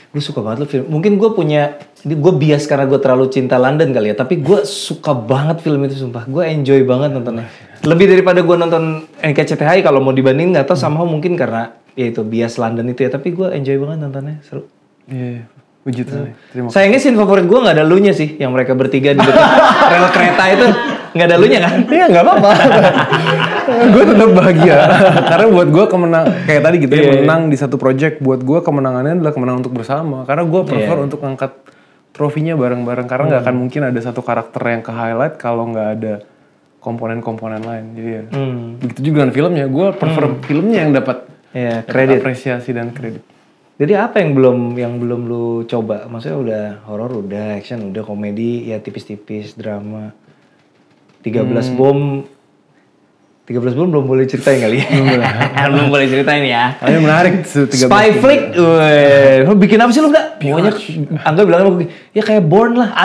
Gue suka banget lo film. Mungkin gue bias karena gue terlalu cinta London kali ya. Tapi gue suka banget film itu sumpah. Gue enjoy banget nontonnya. Lebih daripada gue nonton NKCTHI kalau mau dibandingin, gak tau somehow mungkin karena ya itu bias London itu ya. Tapi gue enjoy banget nontonnya, seru. Iya, puji Tuhan. Sayangnya scene favorit gue gak ada lunya sih. Yang mereka bertiga di dekat rel kereta itu. Nggak ada lunya kan? Iya nggak apa-apa. Gue tetap bahagia. Karena buat gue kayak tadi gitu ya, menang di satu project. Buat gue kemenangannya adalah kemenangan untuk bersama. Karena gue prefer untuk ngangkat trofinya bareng-bareng. Karena nggak akan mungkin ada satu karakter yang ke-highlight kalau nggak ada komponen-komponen lain. Jadi ya, begitu juga dengan filmnya. Gue prefer filmnya yang dapat kredit, apresiasi dan kredit. Jadi apa yang belum lu coba? Maksudnya udah horor, udah action, udah komedi, ya tipis-tipis, drama. 13 bom belum boleh ceritain kali ya? Belum boleh ceritain ya. Ini menarik. Spy flick, lu bikin apa sih lu enggak? Pokoknya Angga bilang ya kayak Born lah.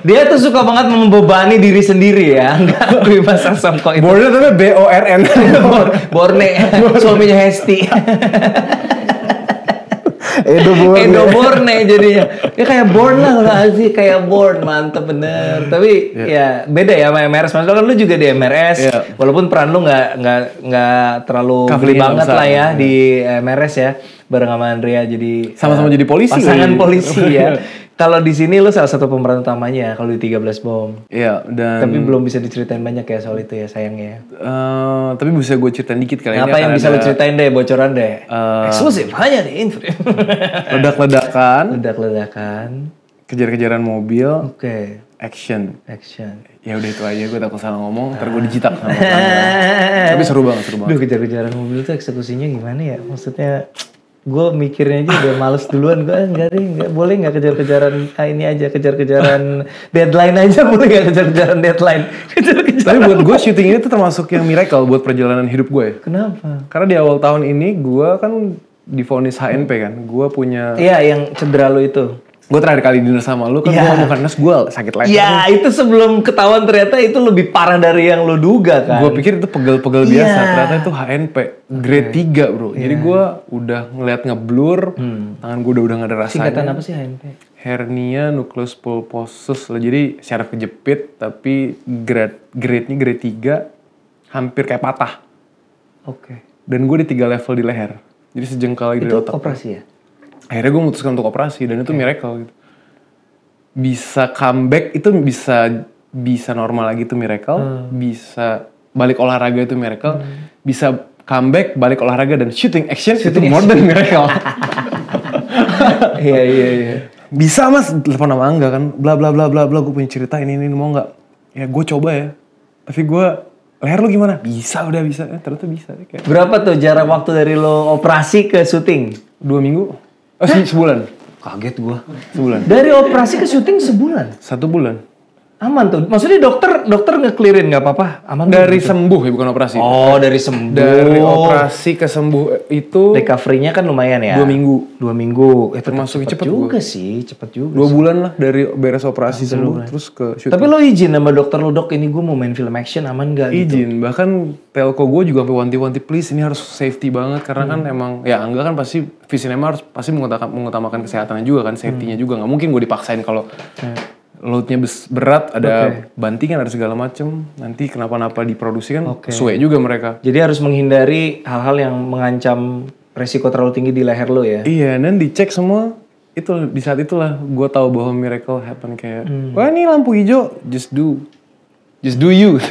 Dia tuh suka banget membebani diri sendiri ya. Enggak bahasa Songko itu. Born itu BORN. Borne, suaminya Hesti. Edo Borne jadinya. Ya kayak Born lah kalau sih, kayak Born, mantep bener. Tapi ya beda ya sama MRS. Maksudnya kan lu juga di MRS, walaupun peran lu nggak terlalu gede banget lah ya di MRS ya, bareng sama Andrea jadi sama-sama jadi polisi. Pasangan polisi ya. Kalau di sini lu salah satu pemeran utamanya kalau di 13 bom. Iya, dan tapi belum bisa diceritain banyak ya soal itu ya, sayangnya. Tapi bisa gue ceritain dikit kali ini. Apa yang bisa lu ceritain deh, bocoran deh. Eksklusif hanya di Info. Ledak-ledakan. Kejar-kejaran mobil. Oke. Action. Ya udah itu aja, gue takut salah ngomong, ntar gue dijitak sama Tapi seru banget. Duh, kejar-kejaran mobil tuh eksekusinya gimana ya? Maksudnya gue mikirnya aja udah males duluan. Gue boleh nggak kejar-kejaran ini aja, kejar-kejaran deadline aja, boleh nggak kejar-kejaran deadline? Tapi buat gue syuting ini tuh termasuk yang miracle buat perjalanan hidup gue. Kenapa? Karena di awal tahun ini gue kan divonis HNP kan, gue punya. Iya, yang cedera lo itu. Gue terakhir kali dinner sama lu kan gue ngomong kan, Nes gue sakit leher. Iya, itu sebelum ketahuan ternyata itu lebih parah dari yang lu duga kan. Gue pikir itu pegel-pegel biasa, ternyata itu HNP grade 3 bro. Jadi gue udah ngeliat ngeblur, tangan gue udah gak ada rasanya. Singkatan apa sih HNP? Hernia nucleus pulposus. Jadi syaraf kejepit tapi grade-nya grade 3, hampir kayak patah. Oke. Dan gue di 3 level di leher. Jadi sejengkal lagi dari otak. Itu operasi ya? Akhirnya gue memutuskan untuk operasi dan itu miracle gitu. Bisa comeback itu bisa normal lagi itu miracle, bisa balik olahraga itu miracle, bisa comeback balik olahraga dan shooting action itu more than miracle. Iya. Bisa mas, telepon sama Angga kan, bla bla bla bla bla, gue punya cerita ini mau nggak? Ya gue coba ya, tapi gue leher lu gimana? Bisa, ternyata bisa. Kayak. Berapa tuh jarak waktu dari lo operasi ke syuting? 2 minggu. Sebulan. Kaget gua. Sebulan. Dari operasi ke syuting sebulan? 1 bulan. Aman tuh. Maksudnya dokter nge-clearin nggak apa-apa? Aman. Dari sembuh ya, bukan operasi. Oh, dari sembuh. Dari operasi ke sembuh itu recovery-nya kan lumayan ya. 2 minggu. 2 minggu. Termasuk cepet juga sih, cepet juga. 2 bulan lah dari beres operasi sembuh terus ke syuting. Tapi lo izin sama dokter lo, dok ini gue mau main film action, aman nggak? Izin. Gitu? Bahkan telco gue juga sampai wanti-wanti please ini harus safety banget karena kan emang ya Angga kan pasti Visinema harus pasti mengutamakan kesehatannya juga kan, safety-nya juga. Nggak mungkin gue dipaksain kalau loadnya berat, ada bantingan, ada segala macem. Nanti kenapa-napa diproduksi kan sesuai juga mereka. Jadi harus menghindari hal-hal yang mengancam resiko terlalu tinggi di leher lo ya? Iya, dan dicek semua. Itu di saat itulah gue tahu bahwa miracle happen kayak, wah ini lampu hijau, just do you.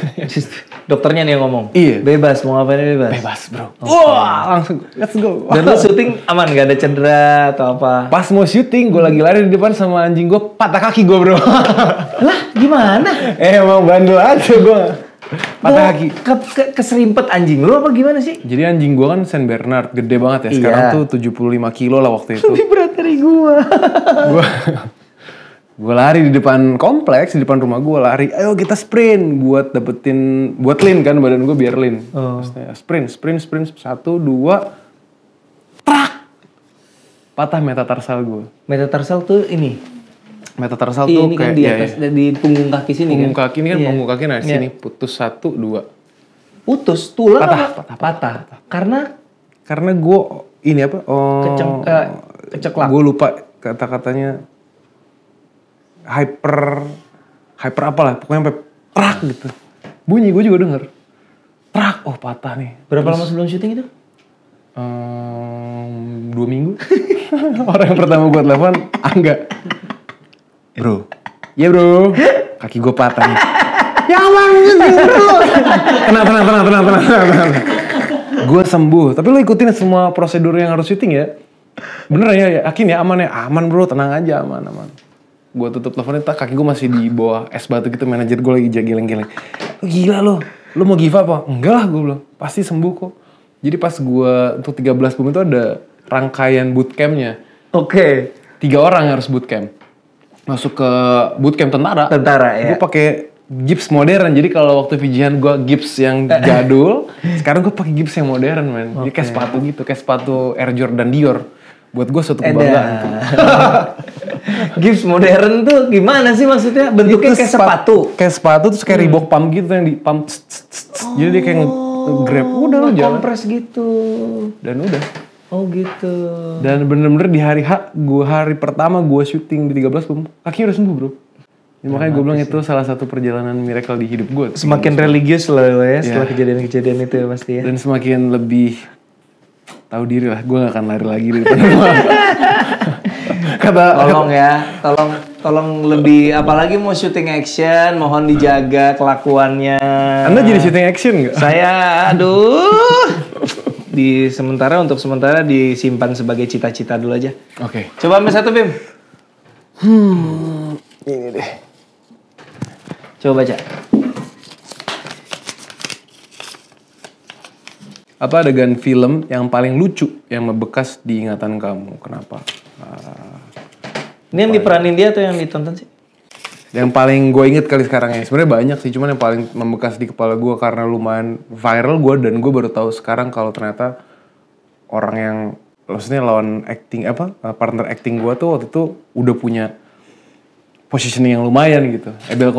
Dokternya nih yang ngomong? Iya. Bebas, mau ngapain bebas? Bebas bro. Wah langsung, let's go. Dan lo syuting aman, gak ada cedera atau apa? Pas mau syuting, gue lagi lari di depan sama anjing gue, patah kaki gue bro. Lah gimana? Emang bandel aja gue. Patah kaki. Keserimpet anjing lu apa gimana sih? Jadi anjing gue kan Saint Bernard, gede banget ya. Sekarang tuh 75 kilo lah waktu itu. Lebih berat dari gue. Gue lari di depan kompleks, di depan rumah gue lari. Ayo kita sprint buat lean kan badan gue biar lean. Sprint. 1, 2, trak. Patah metatarsal gue. Metatarsal tuh ini? Metatarsal tuh ini kayak kan di atas, di punggung kaki sini punggung kan? kaki ini kan punggung kaki nah sini putus 1, 2. Putus? Tulang patah. Karena gue ini apa? Keceklak. Gue lupa kata-katanya. Hyper apalah, pokoknya sampai prak gitu. Bunyi gue juga denger. Prak, oh patah nih. Berapa lama sebelum syuting itu? 2 minggu. Orang yang pertama gue telepon, Angga. Bro, iya bro, kaki gue patah nih. Yaman tenang. Gue sembuh. Tapi lo ikutin semua prosedur yang harus syuting ya. Bener ya, yakin ya aman ya? Aman bro, tenang aja, aman. Gue tutup teleponnya, kaki gue masih di bawah es batu gitu, manajer gue lagi geleng-geleng. Gila lo mau give up apa? Enggak lah, gue bilang, pasti sembuh kok. Jadi pas gue untuk 13 bom itu ada rangkaian bootcampnya. Oke. 3 orang yang harus bootcamp. Masuk ke bootcamp tentara. Ya. Gue pakai gips modern. Jadi kalau waktu Fijian gue gips yang jadul, sekarang gue pakai gips yang modern, man. Jadi kayak sepatu gitu, kayak sepatu Air Jordan Dior. Buat gue suatu kebanggaan. Gips modern tuh gimana sih maksudnya? Bentuknya kayak sepatu. Kayak sepatu terus kayak Reebok pump gitu yang di pump. Jadi dia kayak nge-grab. Udah lo jalan. Kompres gitu. Dan udah. Oh gitu. Dan bener-bener di hari pertama gue syuting di 13 bom, kakinya udah sembuh bro. Ya, makanya gue bilang itu salah satu perjalanan miracle di hidup gue. Semakin religius lah lo ya setelah kejadian-kejadian itu ya pasti ya. Dan semakin lebih tahu diri lah, gue gak akan lari lagi dari rumah. Tolong lebih, apalagi mau syuting action, mohon dijaga kelakuannya. Anda jadi syuting action nggak? Saya, untuk sementara disimpan sebagai cita-cita dulu aja. Oke. Coba ambil satu Bim. Ini deh. Coba baca. Apa adegan film yang paling lucu yang membekas di ingatan kamu? Kenapa? Ini yang diperanin dia atau yang ditonton sih? Yang paling gue inget kali sekarang ya. Sebenarnya banyak sih, cuman yang paling membekas di kepala gue karena lumayan viral gue dan gue baru tahu sekarang kalau ternyata orang yang maksudnya lawan acting partner acting gue tuh waktu itu udah punya positioning yang lumayan gitu. Ebel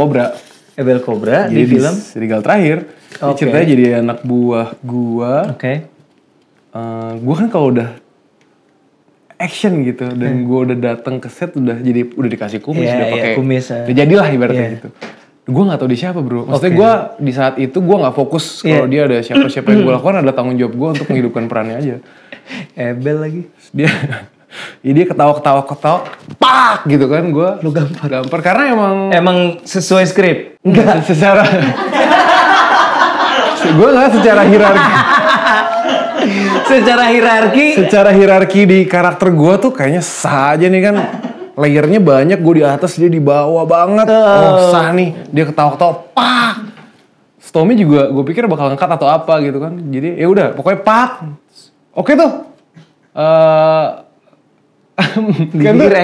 Cobra di film Serigal Terakhir. Ini ceritanya jadi anak buah gue. Oke. Gue kan kalau udah action gitu dan gue udah datang ke set udah dikasih kumis, udah pakai kumis. Udah jadilah ibaratnya gitu. Gue nggak tahu dia siapa bro. Maksudnya gue di saat itu gue nggak fokus kalau dia ada siapa-siapa yang gue lakukan adalah tanggung jawab gue untuk menghidupkan perannya aja. Ebel lagi. Dia ketawa, pak gitu kan gue. Lu gampar karena emang sesuai skrip. Enggak secara. Gue nggak secara hierarki. Secara hierarki di karakter gue tuh kayaknya sah aja nih kan. Layernya banyak, gue di atas, dia di bawah banget. Oh sah nih, dia ketawa-ketawa, pak. Stormy juga gue pikir bakal ngangkat atau apa gitu kan. Jadi ya udah, pokoknya pak. Oke tuh.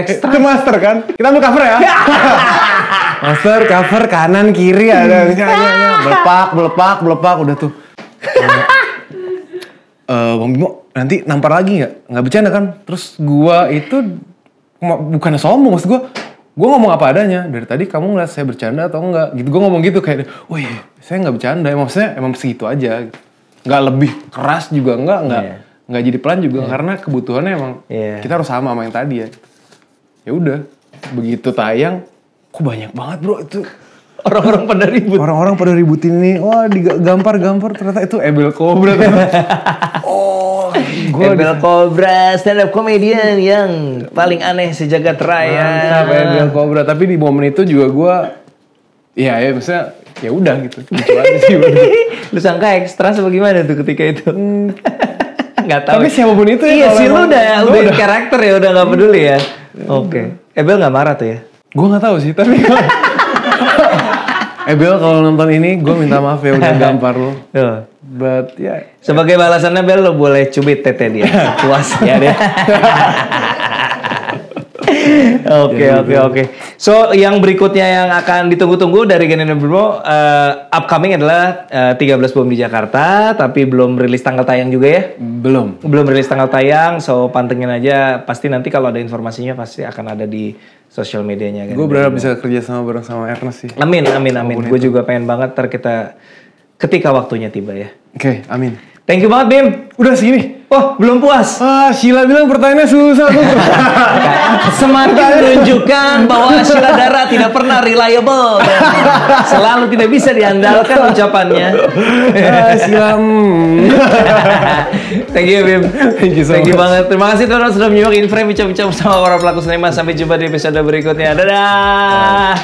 Itu master kan? Kita ambil cover ya. Master, cover, kanan, kiri ada. Belepak, udah tuh. Bang Bimo, nanti nampar lagi gak? Gak bercanda kan? Terus gua itu, bukannya sombong, maksud gua ngomong apa adanya. Dari tadi kamu ngeliat saya bercanda atau enggak? Gitu, gua ngomong gitu kayak, oh iya, saya gak bercanda. Maksudnya emang segitu aja. Gak lebih keras juga, nggak jadi pelan juga. Karena kebutuhannya emang kita harus sama yang tadi ya. Ya udah, begitu tayang, kok banyak banget bro itu. Orang-orang pada ributin ini. Wah, digampar ternyata itu Ebel Cobra. Ebel Cobra, stand up comedian yang paling aneh sejagat raya. Mantap Ebel Cobra. Tapi di momen itu juga gue, ya maksudnya ya udah gitu. Aja sih. Lu sangka ekstra apa gimana tuh ketika itu? Nggak tahu. Tapi siapapun itu ya. Iya sih, lu udah karakter ya, udah nggak peduli ya. Oke. Ebel nggak marah tuh ya? Gue nggak tahu sih, tapi Bel kalau nonton ini gue minta maaf ya udah gampar lo. But ya. Sebagai balasannya Bel lo boleh cubit tete dia. Puas ya deh. Oke. So yang berikutnya yang akan ditunggu-tunggu dari Gen Bro upcoming adalah 13 Bom di Jakarta, tapi belum rilis tanggal tayang juga ya? Belum rilis tanggal tayang, so pantengin aja. Pasti nanti kalau ada informasinya pasti akan ada di sosial medianya. Gue berharap bisa kerja sama bareng sama Ernest sih. Amin. Gue juga pengen banget kita ketika waktunya tiba ya. Oke, amin. Thank you banget Bim. Udah segini. Oh, belum puas. Sheila bilang pertanyaannya susah. Semakin menunjukkan bahwa Sheila Dara tidak pernah reliable dan selalu tidak bisa diandalkan ucapannya. Sheila. Thank you Bim. Thank you so much. Banget. Terima kasih teman-teman sudah menyimak Inframe bincang-bincang bersama para pelaku sinema. Sampai jumpa di episode berikutnya. Dadah.